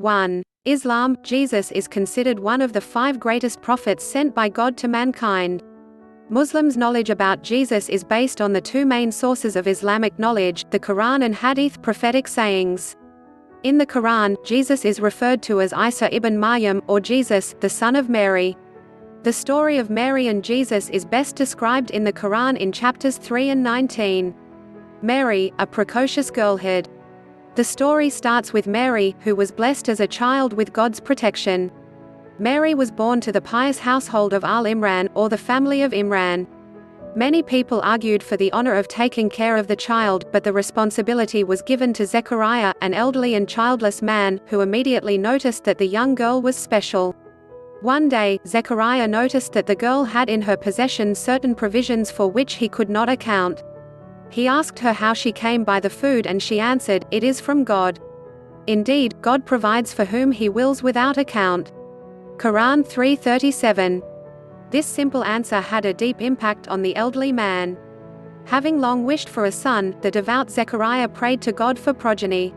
1. Islam. Jesus is considered one of the 5 greatest prophets sent by God to mankind. Muslims' knowledge about Jesus is based on the 2 main sources of Islamic knowledge, the Quran and Hadith, prophetic sayings. In the Quran, Jesus is referred to as Isa ibn Maryam, or Jesus, the son of Mary. The story of Mary and Jesus is best described in the Quran in chapters 3 and 19. Mary, a precocious girlhood. The story starts with Mary, who was blessed as a child with God's protection. Mary was born to the pious household of Al-Imran, or the family of Imran. Many people argued for the honor of taking care of the child, but the responsibility was given to Zechariah, an elderly and childless man, who immediately noticed that the young girl was special. One day, Zechariah noticed that the girl had in her possession certain provisions for which he could not account. He asked her how she came by the food, and she answered, "It is from God. Indeed, God provides for whom He wills without account." Quran 3:37. This simple answer had a deep impact on the elderly man. Having long wished for a son, the devout Zechariah prayed to God for progeny.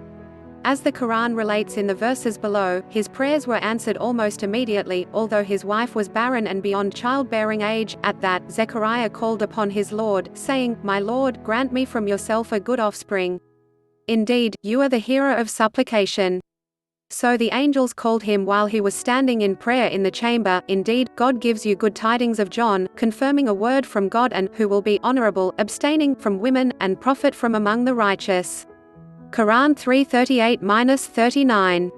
As the Quran relates in the verses below, his prayers were answered almost immediately. Although his wife was barren and beyond childbearing age, at that, Zechariah called upon his Lord, saying, "My Lord, grant me from yourself a good offspring. Indeed, you are the hearer of supplication." So the angels called him while he was standing in prayer in the chamber. Indeed, God gives you good tidings of John, confirming a word from God, and who will be honorable, abstaining from women, and profit from among the righteous. Quran 3:38–39.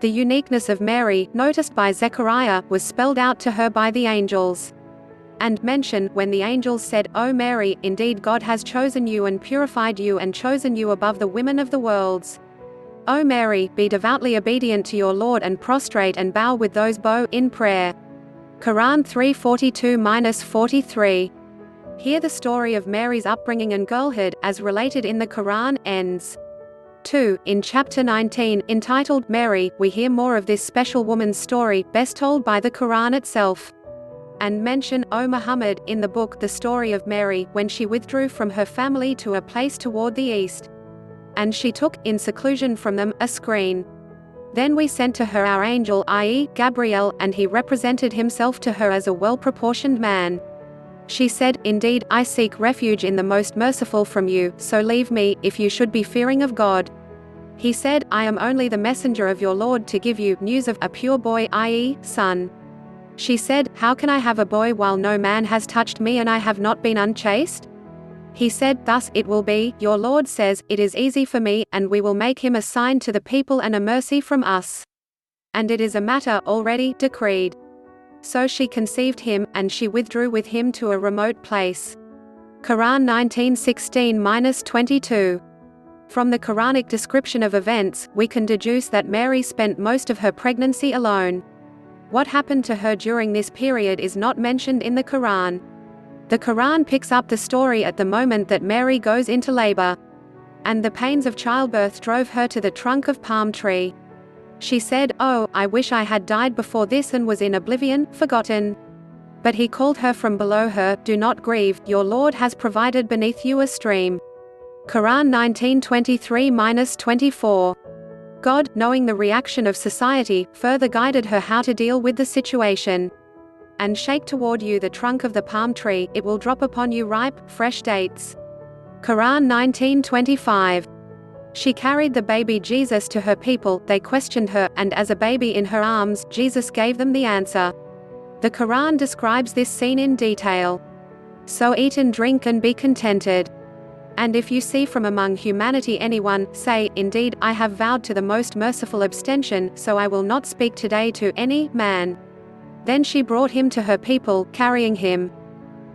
The uniqueness of Mary, noticed by Zechariah, was spelled out to her by the angels. And mention, when the angels said, "O Mary, indeed God has chosen you and purified you and chosen you above the women of the worlds. O Mary, be devoutly obedient to your Lord and prostrate and bow with those bow in prayer." Quran 3:42–43. Here the story of Mary's upbringing and girlhood, as related in the Quran, ends. 2. In chapter 19, entitled Mary, we hear more of this special woman's story, best told by the Quran itself. And mention, O Muhammad, in the book, the story of Mary, when she withdrew from her family to a place toward the east. And she took, in seclusion from them, a screen. Then we sent to her our angel, i.e., Gabriel, and he represented himself to her as a well-proportioned man. She said, "Indeed, I seek refuge in the most merciful from you, so leave me, if you should be fearing of God." He said, "I am only the messenger of your Lord to give you news of a pure boy, i.e., son." She said, "How can I have a boy while no man has touched me and I have not been unchaste?" He said, "Thus it will be, your Lord says, it is easy for me, and we will make him a sign to the people and a mercy from us. And it is a matter already decreed." So she conceived him, and she withdrew with him to a remote place. Quran 19:16–22. From the Quranic description of events, we can deduce that Mary spent most of her pregnancy alone. What happened to her during this period is not mentioned in the Quran. The Quran picks up the story at the moment that Mary goes into labor. And the pains of childbirth drove her to the trunk of palm tree. She said, "Oh, I wish I had died before this and was in oblivion, forgotten." But he called her from below her, "Do not grieve, your Lord has provided beneath you a stream." Quran 19:23–24. God, knowing the reaction of society, further guided her how to deal with the situation. "And shake toward you the trunk of the palm tree, it will drop upon you ripe, fresh dates." Quran 19:25. She carried the baby Jesus to her people, they questioned her, and as a baby in her arms, Jesus gave them the answer. The Quran describes this scene in detail. "So eat and drink and be contented. And if you see from among humanity anyone, say, Indeed, I have vowed to the most merciful abstention, so I will not speak today to any man." Then she brought him to her people, carrying him.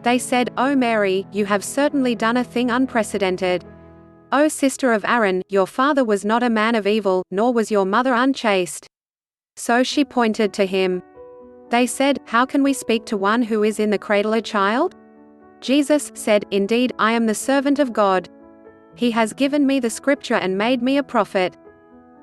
They said, "O Mary, you have certainly done a thing unprecedented. O sister of Aaron, your father was not a man of evil, nor was your mother unchaste." So she pointed to him. They said, "How can we speak to one who is in the cradle a child?" Jesus said, "Indeed, I am the servant of God. He has given me the scripture and made me a prophet.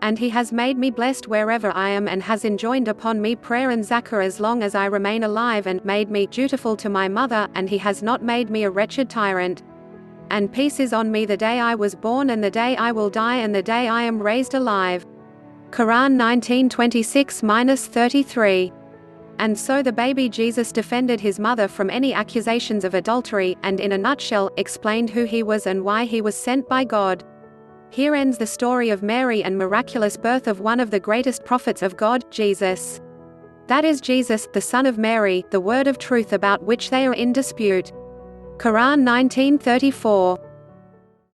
And he has made me blessed wherever I am and has enjoined upon me prayer and zakah as long as I remain alive and made me dutiful to my mother, and he has not made me a wretched tyrant. And peace is on me the day I was born and the day I will die and the day I am raised alive." Quran 19:26–33. And so the baby Jesus defended his mother from any accusations of adultery, and in a nutshell, explained who he was and why he was sent by God. Here ends the story of Mary and miraculous birth of one of the greatest prophets of God, Jesus. That is Jesus, the son of Mary, the word of truth about which they are in dispute. Quran 19:34.